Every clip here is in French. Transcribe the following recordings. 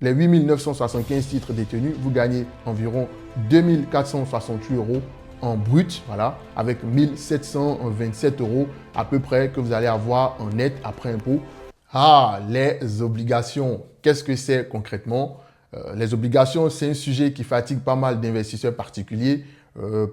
Les 8 975 titres détenus, vous gagnez environ 2 468 euros en brut, voilà, avec 1 727 euros à peu près que vous allez avoir en net après impôt. Ah, les obligations, qu'est-ce que c'est concrètement? Les obligations, c'est un sujet qui fatigue pas mal d'investisseurs particuliers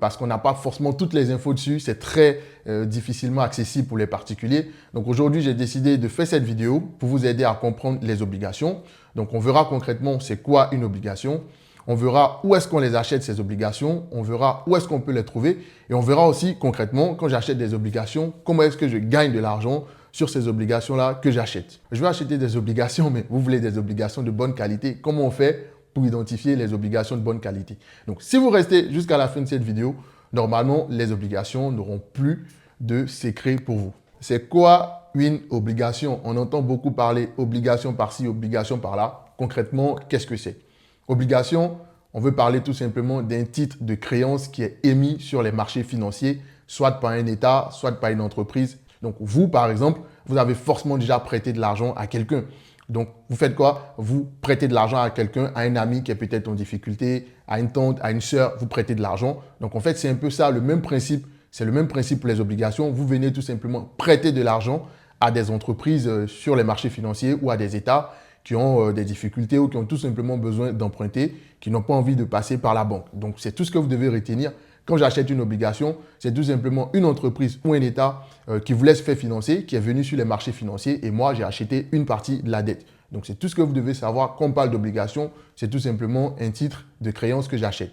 parce qu'on n'a pas forcément toutes les infos dessus. C'est très difficilement accessible pour les particuliers. Donc aujourd'hui, j'ai décidé de faire cette vidéo pour vous aider à comprendre les obligations. Donc on verra concrètement c'est quoi une obligation. On verra où est-ce qu'on les achète, ces obligations. On verra où est-ce qu'on peut les trouver. Et on verra aussi concrètement, quand j'achète des obligations, comment est-ce que je gagne de l'argent sur ces obligations-là que j'achète. Je vais acheter des obligations, mais vous voulez des obligations de bonne qualité. Comment on fait pour identifier les obligations de bonne qualité? Donc, si vous restez jusqu'à la fin de cette vidéo, normalement, les obligations n'auront plus de secret pour vous. C'est quoi une obligation? On entend beaucoup parler obligation par-ci, obligation par-là. Concrètement, qu'est-ce que c'est? Obligation, on veut parler tout simplement d'un titre de créance qui est émis sur les marchés financiers, soit par un État, soit par une entreprise. Donc, vous, par exemple, vous avez forcément déjà prêté de l'argent à quelqu'un. Donc, vous faites quoi? Vous prêtez de l'argent à quelqu'un, à un ami qui est peut-être en difficulté, à une tante, à une sœur, vous prêtez de l'argent. Donc, en fait, c'est un peu ça, le même principe. C'est le même principe pour les obligations. Vous venez tout simplement prêter de l'argent à des entreprises sur les marchés financiers ou à des États qui ont des difficultés ou qui ont tout simplement besoin d'emprunter, qui n'ont pas envie de passer par la banque. Donc, c'est tout ce que vous devez retenir. Quand j'achète une obligation, c'est tout simplement une entreprise ou un État qui vous laisse faire financer, qui est venu sur les marchés financiers et moi, j'ai acheté une partie de la dette. Donc, c'est tout ce que vous devez savoir quand on parle d'obligation. C'est tout simplement un titre de créance que j'achète.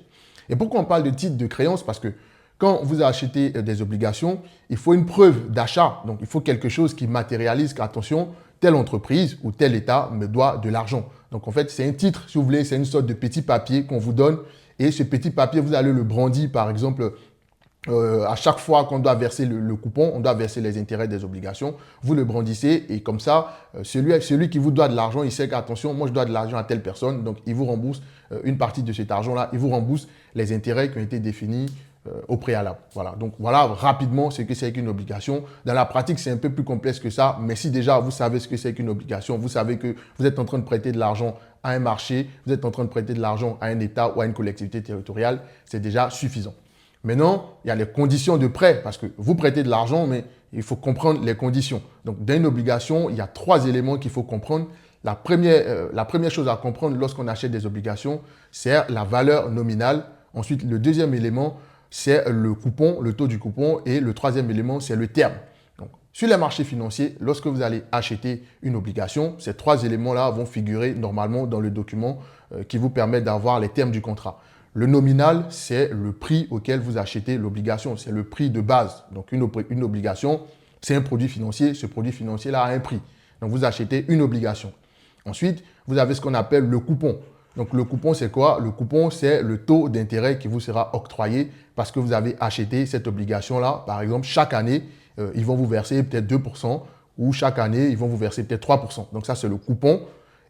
Et pourquoi on parle de titre de créance? Parce que quand vous achetez des obligations, il faut une preuve d'achat. Donc, il faut quelque chose qui matérialise qu'attention, telle entreprise ou tel État me doit de l'argent. Donc, en fait, c'est un titre, si vous voulez, c'est une sorte de petit papier qu'on vous donne. Et ce petit papier, vous allez le brandir, par exemple, à chaque fois qu'on doit verser le coupon, on doit verser les intérêts des obligations. Vous le brandissez et comme ça, celui qui vous doit de l'argent, il sait qu'attention, moi je dois de l'argent à telle personne. Donc, il vous rembourse une partie de cet argent-là. Il vous rembourse les intérêts qui ont été définis au préalable. Voilà. Donc, voilà rapidement ce que c'est qu'une obligation. Dans la pratique, c'est un peu plus complexe que ça. Mais si déjà vous savez ce que c'est qu'une obligation, vous savez que vous êtes en train de prêter de l'argent à un marché, vous êtes en train de prêter de l'argent à un État ou à une collectivité territoriale, c'est déjà suffisant. Maintenant, il y a les conditions de prêt parce que vous prêtez de l'argent, mais il faut comprendre les conditions. Donc, dans une obligation, il y a 3 éléments qu'il faut comprendre. La première chose à comprendre lorsqu'on achète des obligations, c'est la valeur nominale. Ensuite, le deuxième élément, c'est le coupon, le taux du coupon. Et le troisième élément, c'est le terme. Donc, sur les marchés financiers, lorsque vous allez acheter une obligation, ces 3 éléments-là vont figurer normalement dans le document qui vous permet d'avoir les termes du contrat. Le nominal, c'est le prix auquel vous achetez l'obligation. C'est le prix de base. Donc, une obligation, c'est un produit financier. Ce produit financier-là a un prix. Donc, vous achetez une obligation. Ensuite, vous avez ce qu'on appelle le coupon. Donc, le coupon, c'est quoi? Le coupon, c'est le taux d'intérêt qui vous sera octroyé parce que vous avez acheté cette obligation-là. Par exemple, chaque année, ils vont vous verser peut-être 2% ou chaque année, ils vont vous verser peut-être 3%. Donc, ça, c'est le coupon.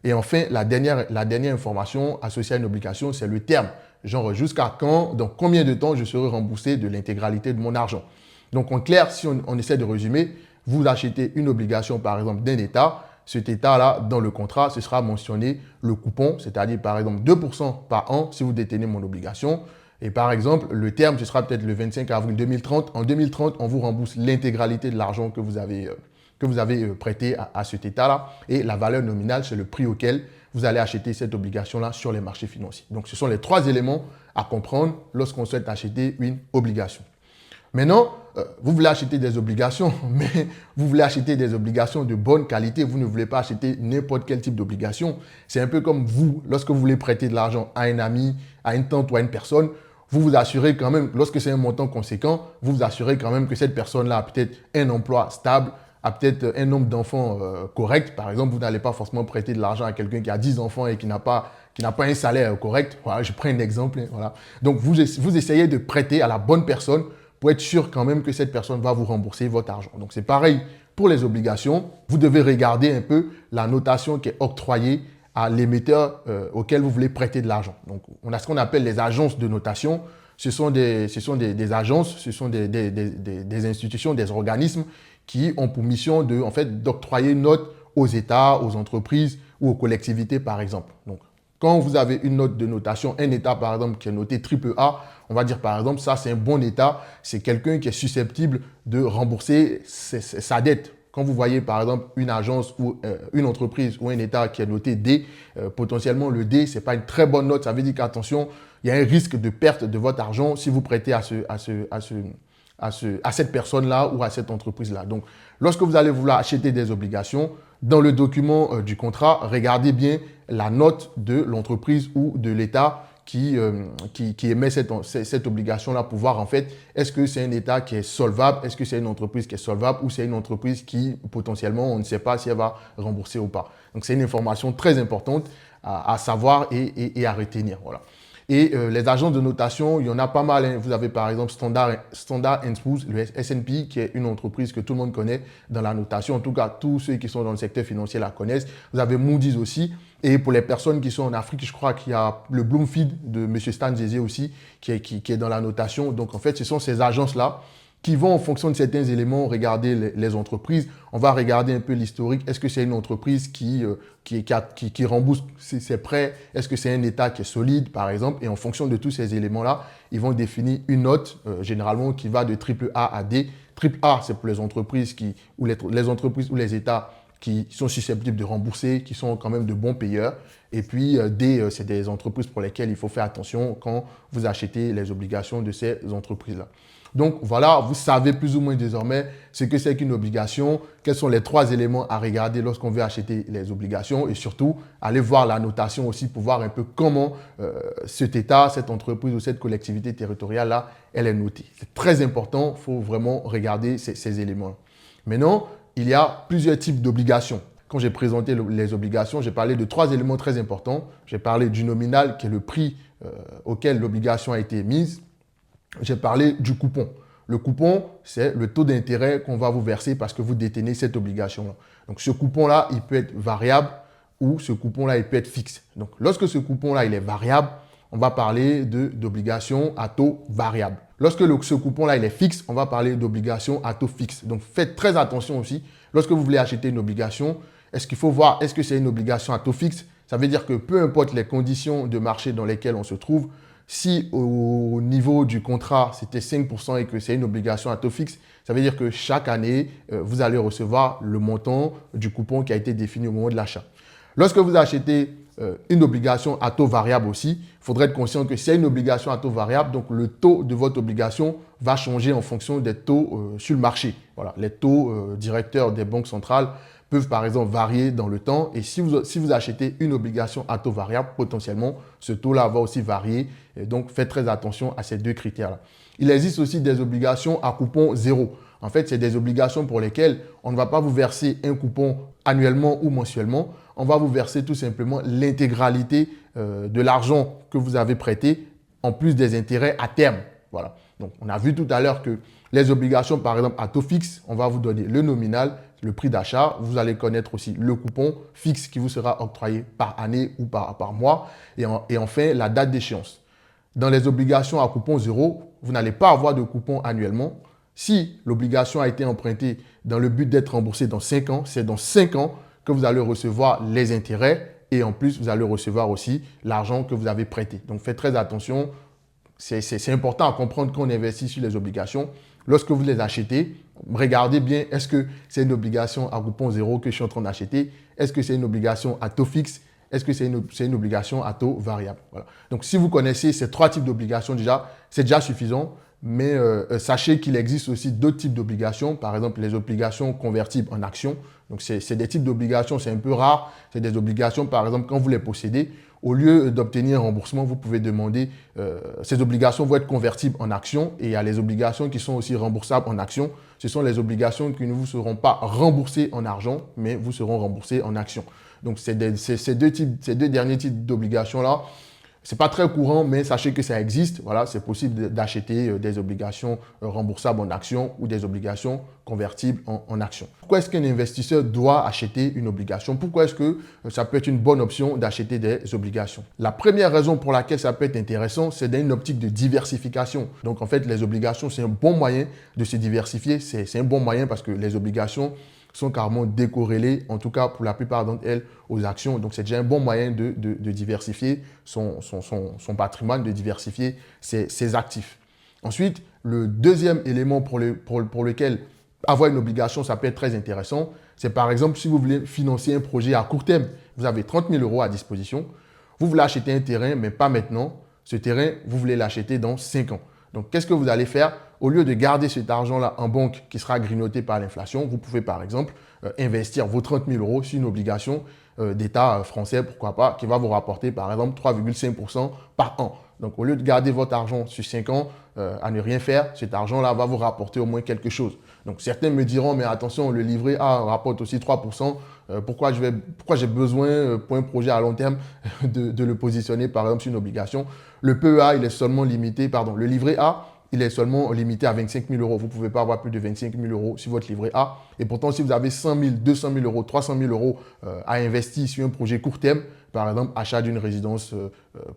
Et enfin, la dernière information associée à une obligation, c'est le terme. Genre, jusqu'à quand, dans combien de temps je serai remboursé de l'intégralité de mon argent. Donc, en clair, si on essaie de résumer, vous achetez une obligation, par exemple, d'un État. Cet État-là, dans le contrat, ce sera mentionné le coupon, c'est-à-dire, par exemple, 2% par an si vous détenez mon obligation. Et par exemple, le terme, ce sera peut-être le 25 avril 2030. En 2030, on vous rembourse l'intégralité de l'argent que vous avez prêté à cet État-là. Et la valeur nominale, c'est le prix auquel vous allez acheter cette obligation-là sur les marchés financiers. Donc, ce sont les 3 éléments à comprendre lorsqu'on souhaite acheter une obligation. Maintenant, vous voulez acheter des obligations, mais vous voulez acheter des obligations de bonne qualité. Vous ne voulez pas acheter n'importe quel type d'obligation. C'est un peu comme vous, lorsque vous voulez prêter de l'argent à un ami, à une tante ou à une personne, vous vous assurez quand même, lorsque c'est un montant conséquent, vous vous assurez quand même que cette personne-là a peut-être un emploi stable, a peut-être un nombre d'enfants correct. Par exemple, vous n'allez pas forcément prêter de l'argent à quelqu'un qui a 10 enfants et qui n'a pas un salaire correct. Voilà, je prends un exemple. Voilà. Donc, vous essayez de prêter à la bonne personne pour être sûr quand même que cette personne va vous rembourser votre argent. Donc, c'est pareil pour les obligations. Vous devez regarder un peu la notation qui est octroyée à l'émetteur auquel vous voulez prêter de l'argent. Donc, on a ce qu'on appelle les agences de notation. Ce sont des agences, ce sont des institutions, des organismes qui ont pour mission d'octroyer une note aux États, aux entreprises ou aux collectivités, par exemple. Donc, Quand vous avez une note de notation, un État par exemple qui est noté AAA, on va dire par exemple ça c'est un bon État, c'est quelqu'un qui est susceptible de rembourser sa dette. Quand vous voyez par exemple une agence ou une entreprise ou un État qui est noté D, potentiellement le D, ce n'est pas une très bonne note. Ça veut dire qu'attention, il y a un risque de perte de votre argent si vous prêtez à cette personne-là ou à cette entreprise-là. Donc, lorsque vous allez vouloir acheter des obligations, dans le document du contrat, regardez bien la note de l'entreprise ou de l'État qui émet cette obligation-là pour voir en fait, est-ce que c'est un État qui est solvable, est-ce que c'est une entreprise qui est solvable ou c'est une entreprise qui potentiellement, on ne sait pas si elle va rembourser ou pas. Donc, c'est une information très importante à savoir et à retenir. Voilà. Et les agences de notation, il y en a pas mal. Hein. Vous avez par exemple Standard & Poor's, le S&P, qui est une entreprise que tout le monde connaît dans la notation. En tout cas, tous ceux qui sont dans le secteur financier la connaissent. Vous avez Moody's aussi. Et pour les personnes qui sont en Afrique, je crois qu'il y a le Bloomfield de M. Stan Zézé aussi, qui est dans la notation. Donc, en fait, ce sont ces agences-là qui vont, en fonction de certains éléments, regarder les entreprises. On va regarder un peu l'historique. Est-ce que c'est une entreprise qui rembourse ses prêts? Est-ce que c'est un État qui est solide, par exemple? Et en fonction de tous ces éléments-là, ils vont définir une note, généralement, qui va de AAA à D. AAA, c'est pour les entreprises les entreprises ou les États qui sont susceptibles de rembourser, qui sont quand même de bons payeurs. Et puis D, c'est des entreprises pour lesquelles il faut faire attention quand vous achetez les obligations de ces entreprises-là. Donc voilà, vous savez plus ou moins désormais ce que c'est qu'une obligation, quels sont les 3 éléments à regarder lorsqu'on veut acheter les obligations et surtout, aller voir la notation aussi pour voir un peu comment cet État, cette entreprise ou cette collectivité territoriale-là, elle est notée. C'est très important, il faut vraiment regarder ces éléments. Maintenant, il y a plusieurs types d'obligations. Quand j'ai présenté les obligations, j'ai parlé de 3 éléments très importants. J'ai parlé du nominal, qui est le prix auquel l'obligation a été émise. J'ai parlé du coupon. Le coupon, c'est le taux d'intérêt qu'on va vous verser parce que vous détenez cette obligation-là. Donc, ce coupon-là, il peut être variable ou ce coupon-là, il peut être fixe. Donc, lorsque ce coupon-là, il est variable, on va parler d'obligation à taux variable. Lorsque ce coupon-là, il est fixe, on va parler d'obligation à taux fixe. Donc, faites très attention aussi. Lorsque vous voulez acheter une obligation, est-ce qu'il faut voir, est-ce que c'est une obligation à taux fixe? Ça veut dire que peu importe les conditions de marché dans lesquelles on se trouve, si au niveau du contrat, c'était 5% et que c'est une obligation à taux fixe, ça veut dire que chaque année, vous allez recevoir le montant du coupon qui a été défini au moment de l'achat. Lorsque vous achetez une obligation à taux variable aussi, il faudrait être conscient que c'est une obligation à taux variable, donc le taux de votre obligation va changer en fonction des taux sur le marché. Voilà, les taux directeurs des banques centrales peuvent par exemple varier dans le temps et si vous achetez une obligation à taux variable, potentiellement, ce taux-là va aussi varier. Et donc, faites très attention à ces 2 critères-là. Il existe aussi des obligations à coupon zéro. En fait, c'est des obligations pour lesquelles on ne va pas vous verser un coupon annuellement ou mensuellement. On va vous verser tout simplement l'intégralité de l'argent que vous avez prêté en plus des intérêts à terme. Voilà. Donc, on a vu tout à l'heure que les obligations, par exemple, à taux fixe, on va vous donner le nominal, le prix d'achat. Vous allez connaître aussi le coupon fixe qui vous sera octroyé par année ou par mois. Et enfin, la date d'échéance. Dans les obligations à coupon zéro, vous n'allez pas avoir de coupon annuellement. Si l'obligation a été empruntée dans le but d'être remboursée dans 5 ans, c'est dans 5 ans que vous allez recevoir les intérêts et en plus, vous allez recevoir aussi l'argent que vous avez prêté. Donc, faites très attention. C'est important à comprendre quand on investit sur les obligations. Lorsque vous les achetez, regardez bien, est-ce que c'est une obligation à coupon zéro que je suis en train d'acheter? Est-ce que c'est une obligation à taux fixe? Est-ce que c'est une obligation à taux variable? Voilà. Donc, si vous connaissez ces 3 types d'obligations déjà, c'est déjà suffisant. Mais sachez qu'il existe aussi d'autres types d'obligations. Par exemple, les obligations convertibles en actions. Donc, c'est des types d'obligations, c'est un peu rare. C'est des obligations, par exemple, quand vous les possédez, au lieu d'obtenir un remboursement, vous pouvez demander, ces obligations vont être convertibles en actions et il y a les obligations qui sont aussi remboursables en actions. Ce sont les obligations qui ne vous seront pas remboursées en argent, mais vous seront remboursées en actions. Donc, ces deux derniers types d'obligations-là, ce n'est pas très courant, mais sachez que ça existe. Voilà, c'est possible d'acheter des obligations remboursables en actions ou des obligations convertibles en actions. Pourquoi est-ce qu'un investisseur doit acheter une obligation? Pourquoi est-ce que ça peut être une bonne option d'acheter des obligations? La première raison pour laquelle ça peut être intéressant, c'est dans une optique de diversification. Donc, en fait, les obligations, c'est un bon moyen de se diversifier. C'est un bon moyen parce que les obligations, sont carrément décorrélées, en tout cas pour la plupart d'entre elles, aux actions. Donc, c'est déjà un bon moyen de diversifier son patrimoine, de diversifier ses actifs. Ensuite, le deuxième élément pour lequel avoir une obligation, ça peut être très intéressant, c'est par exemple si vous voulez financer un projet à court terme. Vous avez 30 000 € à disposition. Vous voulez acheter un terrain, mais pas maintenant. Ce terrain, vous voulez l'acheter dans 5 ans. Donc, qu'est-ce que vous allez faire? Au lieu de garder cet argent-là en banque qui sera grignoté par l'inflation, vous pouvez par exemple investir vos 30 000 € sur une obligation d'État français, pourquoi pas, qui va vous rapporter par exemple 3,5% par an. Donc, au lieu de garder votre argent sur 5 ans à ne rien faire, cet argent-là va vous rapporter au moins quelque chose. Donc, certains me diront, mais attention, le livret A rapporte aussi 3%. Pourquoi j'ai besoin, pour un projet à long terme, de le positionner, par exemple, sur une obligation? Le PEA, il est seulement limité, pardon, le livret A, il est seulement limité à 25 000 €. Vous ne pouvez pas avoir plus de 25 000 € sur votre livret A. Et pourtant, si vous avez 100 000, 200 000 €, 300 000 € à investir sur un projet court terme, par exemple, achat d'une résidence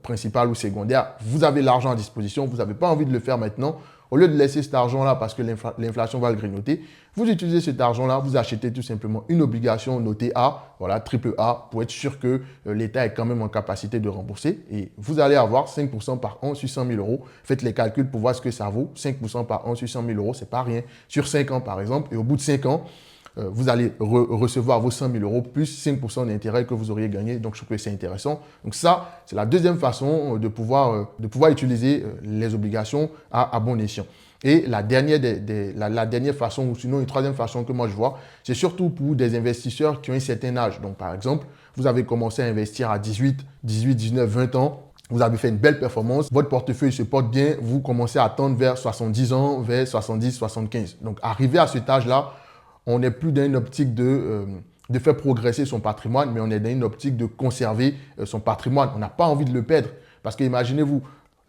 principale ou secondaire, vous avez l'argent à disposition, vous n'avez pas envie de le faire maintenant. Au lieu de laisser cet argent-là parce que l'inflation va le grignoter, vous utilisez cet argent-là, vous achetez tout simplement une obligation notée A, voilà, triple A, pour être sûr que l'État est quand même en capacité de rembourser. Et vous allez avoir 5% par an sur 100 000 €. Faites les calculs pour voir ce que ça vaut. 5% par an sur 100 000 €, ce n'est pas rien. Sur 5 ans, par exemple, et au bout de 5 ans, vous allez recevoir vos 100 000 € plus 5% d'intérêt que vous auriez gagné. Donc, je trouve que c'est intéressant. Donc, ça, c'est la deuxième façon de pouvoir utiliser les obligations à bon escient. Et la dernière façon, ou sinon une troisième façon que moi je vois, c'est surtout pour des investisseurs qui ont un certain âge. Donc, par exemple, vous avez commencé à investir à 18, 19, 20 ans. Vous avez fait une belle performance, votre portefeuille se porte bien, vous commencez à tendre vers 70 ans, vers 70, 75. Donc, arrivé à cet âge-là, on n'est plus dans une optique de faire progresser son patrimoine, mais on est dans une optique de conserver son patrimoine. On n'a pas envie de le perdre. Parce que imaginez-vous,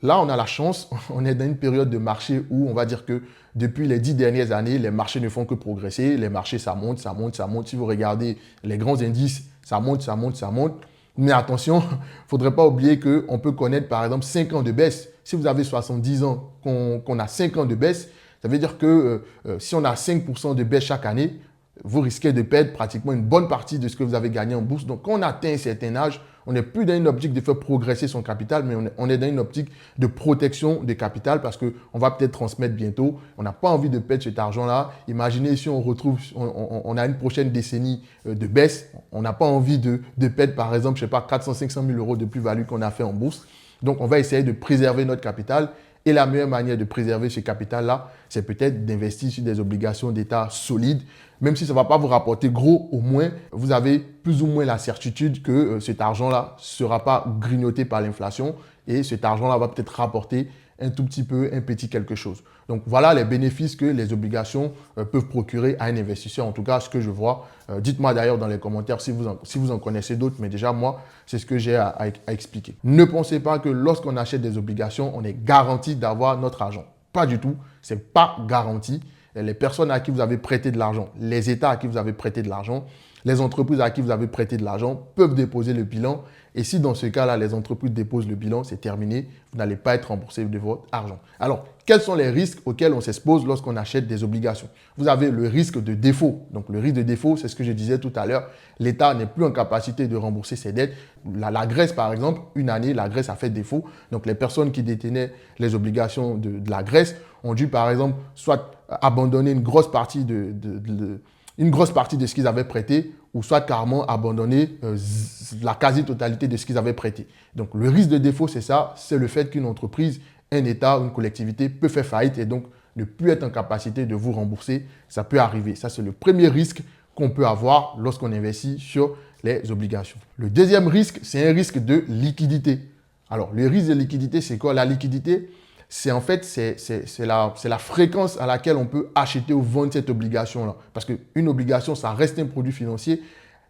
là, on a la chance, on est dans une période de marché où on va dire que depuis les 10 dernières années, les marchés ne font que progresser. Les marchés, ça monte, ça monte, ça monte. Si vous regardez les grands indices, ça monte, ça monte, ça monte. Mais attention, il ne faudrait pas oublier qu'on peut connaître par exemple 5 ans de baisse. Si vous avez 70 ans, qu'on a 5 ans de baisse, ça veut dire que si on a 5% de baisse chaque année, vous risquez de perdre pratiquement une bonne partie de ce que vous avez gagné en bourse. Donc, quand on atteint un certain âge, on n'est plus dans une optique de faire progresser son capital, mais on est dans une optique de protection de capital parce qu'on va peut-être transmettre bientôt. On n'a pas envie de perdre cet argent-là. Imaginez si on a une prochaine décennie de baisse. On n'a pas envie de perdre, par exemple, je ne sais pas, 400, 500 000 € de plus-value qu'on a fait en bourse. Donc, on va essayer de préserver notre capital. Et la meilleure manière de préserver ce capital-là, c'est peut-être d'investir sur des obligations d'État solides. Même si ça ne va pas vous rapporter gros, au moins, vous avez plus ou moins la certitude que cet argent-là ne sera pas grignoté par l'inflation et cet argent-là va peut-être rapporter un tout petit peu, un petit quelque chose. Donc, voilà les bénéfices que les obligations peuvent procurer à un investisseur. En tout cas, ce que je vois. Dites-moi d'ailleurs dans les commentaires si vous en connaissez d'autres. Mais déjà, moi, c'est ce que j'ai à expliquer. Ne pensez pas que lorsqu'on achète des obligations, on est garanti d'avoir notre argent. Pas du tout. Ce n'est pas garanti. Les personnes à qui vous avez prêté de l'argent, les États à qui vous avez prêté de l'argent, les entreprises à qui vous avez prêté de l'argent peuvent déposer le bilan. Et si dans ce cas-là, les entreprises déposent le bilan, c'est terminé. Vous n'allez pas être remboursé de votre argent. Alors, quels sont les risques auxquels on s'expose lorsqu'on achète des obligations? Vous avez le risque de défaut. Donc, le risque de défaut, c'est ce que je disais tout à l'heure. L'État n'est plus en capacité de rembourser ses dettes. La Grèce, par exemple, une année, la Grèce a fait défaut. Donc, les personnes qui détenaient les obligations de la Grèce ont dû, par exemple, soit abandonner une grosse partie de ce qu'ils avaient prêté ou soit carrément abandonner la quasi-totalité de ce qu'ils avaient prêté. Donc, le risque de défaut, c'est ça, c'est le fait qu'une entreprise, un État, une collectivité peut faire faillite et donc ne plus être en capacité de vous rembourser. Ça peut arriver. Ça, c'est le premier risque qu'on peut avoir lorsqu'on investit sur les obligations. Le deuxième risque, c'est un risque de liquidité. Alors, le risque de liquidité, c'est quoi? La liquidité, c'est en fait la fréquence à laquelle on peut acheter ou vendre cette obligation-là. Parce qu'une obligation, ça reste un produit financier.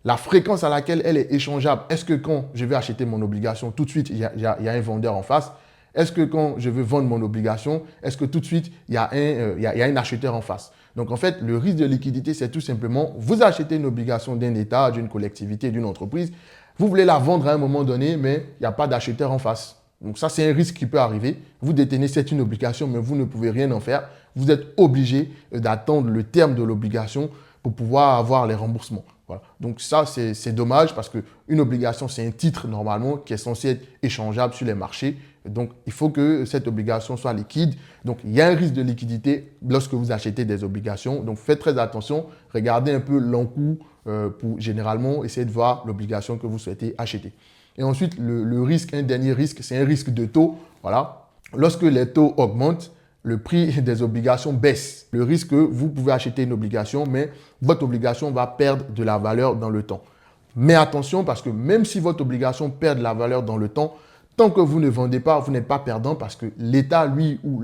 La fréquence à laquelle elle est échangeable, est-ce que quand je vais acheter mon obligation, tout de suite, il y a un vendeur en face? Est-ce que quand je veux vendre mon obligation, est-ce que tout de suite, il y a un acheteur en face? Donc, en fait, le risque de liquidité, c'est tout simplement, vous achetez une obligation d'un État, d'une collectivité, d'une entreprise, vous voulez la vendre à un moment donné, mais il n'y a pas d'acheteur en face. Donc ça, c'est un risque qui peut arriver. Vous détenez une obligation, mais vous ne pouvez rien en faire. Vous êtes obligé d'attendre le terme de l'obligation pour pouvoir avoir les remboursements. Voilà. Donc ça, c'est dommage parce qu'une obligation, c'est un titre normalement qui est censé être échangeable sur les marchés. Donc, il faut que cette obligation soit liquide. Donc, il y a un risque de liquidité lorsque vous achetez des obligations. Donc, faites très attention. Regardez un peu l'encours pour généralement essayer de voir l'obligation que vous souhaitez acheter. Et ensuite, le risque, un dernier risque, c'est un risque de taux. Voilà. Lorsque les taux augmentent, le prix des obligations baisse. Le risque que vous pouvez acheter une obligation, mais votre obligation va perdre de la valeur dans le temps. Mais attention, parce que même si votre obligation perd de la valeur dans le temps, tant que vous ne vendez pas, vous n'êtes pas perdant parce que l'État, lui, ou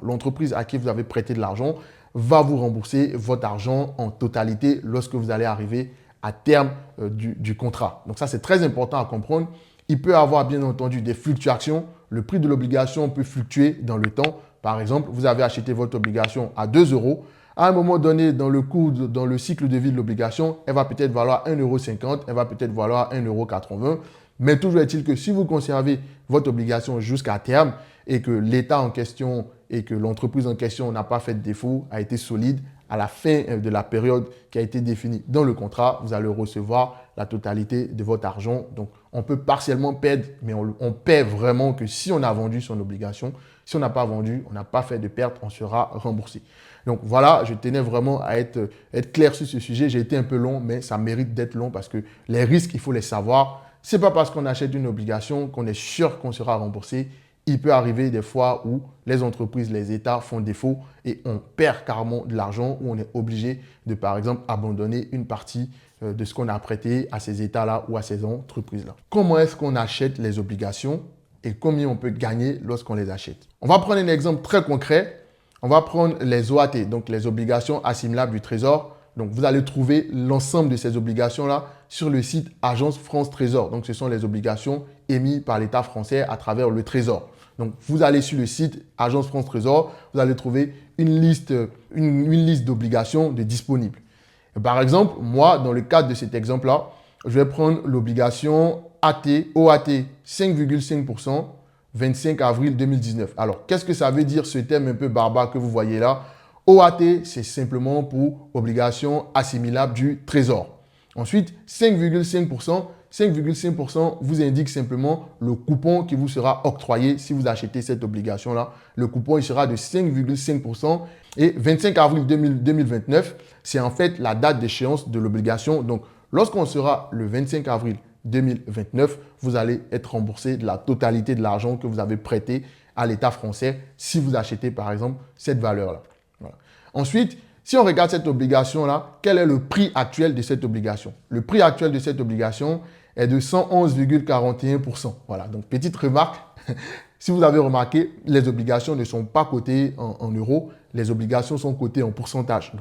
l'entreprise à qui vous avez prêté de l'argent, va vous rembourser votre argent en totalité lorsque vous allez arriver à terme du contrat. Donc ça, c'est très important à comprendre. Il peut y avoir, bien entendu, des fluctuations. Le prix de l'obligation peut fluctuer dans le temps. Par exemple, vous avez acheté votre obligation à 2 euros. À un moment donné, dans le cycle de vie de l'obligation, elle va peut-être valoir 1,50 €, elle va peut-être valoir 1,80 €. Mais toujours est-il que si vous conservez votre obligation jusqu'à terme et que l'État en question et que l'entreprise en question n'a pas fait de défaut, a été solide, à la fin de la période qui a été définie dans le contrat, vous allez recevoir la totalité de votre argent. Donc, on peut partiellement perdre, mais on paie vraiment que si on a vendu son obligation. Si on n'a pas vendu, on n'a pas fait de perte, on sera remboursé. Donc voilà, je tenais vraiment à être clair sur ce sujet. J'ai été un peu long, mais ça mérite d'être long parce que les risques, il faut les savoir. Ce n'est pas parce qu'on achète une obligation qu'on est sûr qu'on sera remboursé. Il peut arriver des fois où les entreprises, les États font défaut et on perd carrément de l'argent, où on est obligé de, par exemple, abandonner une partie de ce qu'on a prêté à ces États-là ou à ces entreprises-là. Comment est-ce qu'on achète les obligations et combien on peut gagner lorsqu'on les achète? On va prendre un exemple très concret. On va prendre les OAT, donc les obligations assimilables du Trésor. Donc, vous allez trouver l'ensemble de ces obligations-là sur le site Agence France Trésor. Donc, ce sont les obligations émises par l'État français à travers le Trésor. Donc, vous allez sur le site Agence France Trésor, vous allez trouver une liste d'obligations disponibles. Par exemple, moi, dans le cadre de cet exemple-là, je vais prendre l'obligation OAT 5,5%, 25 avril 2019. Alors, qu'est-ce que ça veut dire ce terme un peu barbare que vous voyez là? OAT, c'est simplement pour obligation assimilable du Trésor. Ensuite, 5,5%. 5,5% vous indique simplement le coupon qui vous sera octroyé si vous achetez cette obligation-là. Le coupon, il sera de 5,5%. Et 25 avril 2029, c'est en fait la date d'échéance de l'obligation. Donc, lorsqu'on sera le 25 avril 2029, vous allez être remboursé de la totalité de l'argent que vous avez prêté à l'État français si vous achetez, par exemple, cette valeur-là. Voilà. Ensuite, si on regarde cette obligation-là, quel est le prix actuel de cette obligation? Le prix actuel de cette obligation est de 111,41%. Voilà, donc petite remarque. Si vous avez remarqué, les obligations ne sont pas cotées en euros, les obligations sont cotées en pourcentage.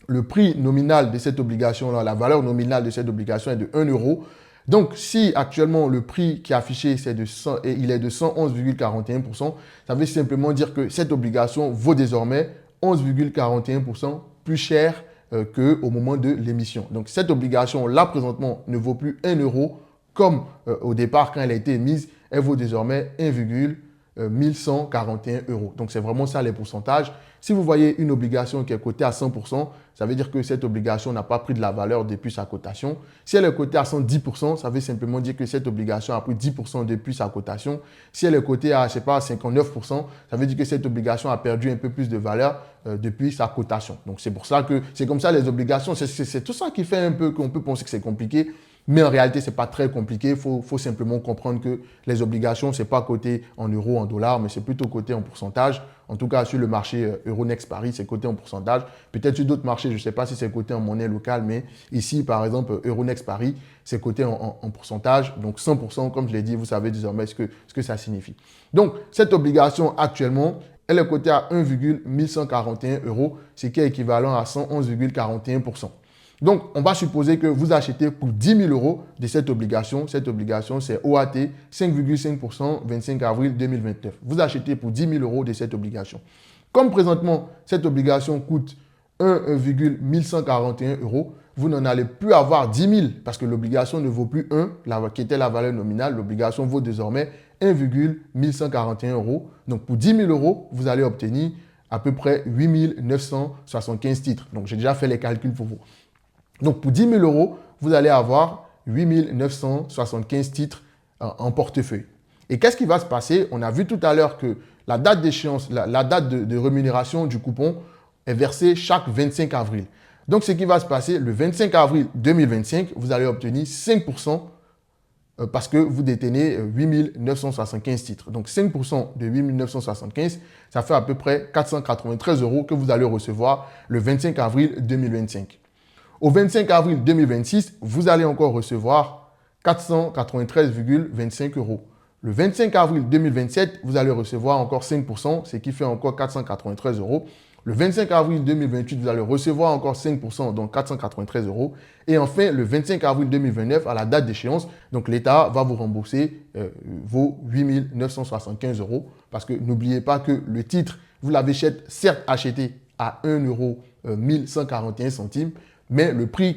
Le prix nominal de cette obligation-là, la valeur nominale de cette obligation est de 1 euro. Donc, si actuellement le prix qui est affiché, il est de 111,41%, ça veut simplement dire que cette obligation vaut désormais 11,41% plus cher qu'au moment de l'émission. Donc, cette obligation, là, présentement, ne vaut plus 1 euro comme au départ, quand elle a été émise, elle vaut désormais 1,1141 €. Donc, c'est vraiment ça les pourcentages. Si vous voyez une obligation qui est cotée à 100%, ça veut dire que cette obligation n'a pas pris de la valeur depuis sa cotation. Si elle est cotée à 110%, ça veut simplement dire que cette obligation a pris 10% depuis sa cotation. Si elle est cotée à, je sais pas, 59%, ça veut dire que cette obligation a perdu un peu plus de valeur depuis sa cotation. Donc, c'est pour ça que c'est comme ça les obligations. C'est tout ça qui fait un peu qu'on peut penser que c'est compliqué. Mais en réalité, ce n'est pas très compliqué. Il faut simplement comprendre que les obligations, ce n'est pas coté en euros, en dollars, mais c'est plutôt coté en pourcentage. En tout cas, sur le marché Euronext Paris, c'est coté en pourcentage. Peut-être sur d'autres marchés, je ne sais pas si c'est coté en monnaie locale, mais ici, par exemple, Euronext Paris, c'est coté en pourcentage. Donc 100%, comme je l'ai dit, vous savez désormais ce que ça signifie. Donc, cette obligation actuellement, elle est cotée à 1,1141 €, ce qui est équivalent à 111,41%. Donc, on va supposer que vous achetez pour 10 000 € de cette obligation. Cette obligation, c'est OAT 5,5%, 25 avril 2029. Vous achetez pour 10 000 € de cette obligation. Comme présentement, cette obligation coûte 1,1141 €, vous n'en allez plus avoir 10 000 parce que l'obligation ne vaut plus 1, qui était la valeur nominale. L'obligation vaut désormais 1,1141 €. Donc, pour 10 000 €, vous allez obtenir à peu près 8 975 titres. Donc, j'ai déjà fait les calculs pour vous. Donc, pour 10 000 euros, vous allez avoir 8 975 titres en portefeuille. Et qu'est-ce qui va se passer? On a vu tout à l'heure que la date d'échéance, la date de rémunération du coupon est versée chaque 25 avril. Donc, ce qui va se passer, le 25 avril 2025, vous allez obtenir 5% parce que vous détenez 8 975 titres. Donc, 5% de 8 975, ça fait à peu près 493 euros que vous allez recevoir le 25 avril 2025. Au 25 avril 2026, vous allez encore recevoir 493,25 euros. Le 25 avril 2027, vous allez recevoir encore 5%, ce qui fait encore 493 euros. Le 25 avril 2028, vous allez recevoir encore 5%, donc 493 euros. Et enfin, le 25 avril 2029, à la date d'échéance, donc l'État va vous rembourser vos 8 975 euros. Parce que n'oubliez pas que le titre, vous l'avez certes acheté à 1 euro 1141 centimes, mais le prix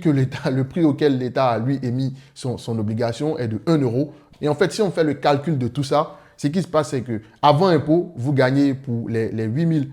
auquel l'État a lui émis son obligation est de 1 euro. Et en fait, si on fait le calcul de tout ça, ce qui se passe, c'est qu'avant impôt, vous gagnez pour les 8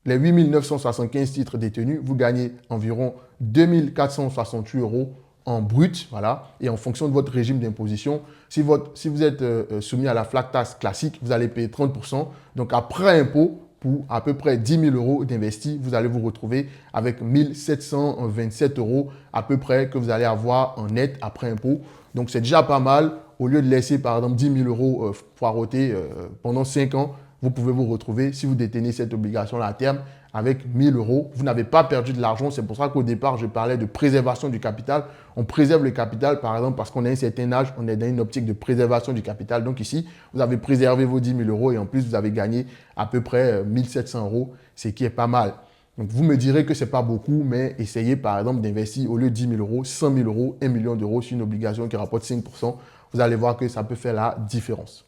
975 titres détenus, vous gagnez environ 2 468 euros en brut, voilà. Et en fonction de votre régime d'imposition, si vous êtes soumis à la flat tax classique, vous allez payer 30%. Donc après impôt, pour à peu près 10 000 euros d'investis, vous allez vous retrouver avec 1 727 euros à peu près que vous allez avoir en net après impôt. Donc, c'est déjà pas mal. Au lieu de laisser, par exemple, 10 000 euros poireauter pendant 5 ans, vous pouvez vous retrouver, si vous détenez cette obligation-là à terme, avec 1 000 euros. Vous n'avez pas perdu de l'argent. C'est pour ça qu'au départ, je parlais de préservation du capital. On préserve le capital, par exemple, parce qu'on a un certain âge, on est dans une optique de préservation du capital. Donc ici, vous avez préservé vos 10 000 euros et en plus, vous avez gagné à peu près 1 700 euros, ce qui est pas mal. Donc, vous me direz que ce n'est pas beaucoup, mais essayez par exemple d'investir au lieu de 10 000 euros, 100 000 euros, 1 million d'euros sur une obligation qui rapporte 5%. Vous allez voir que ça peut faire la différence.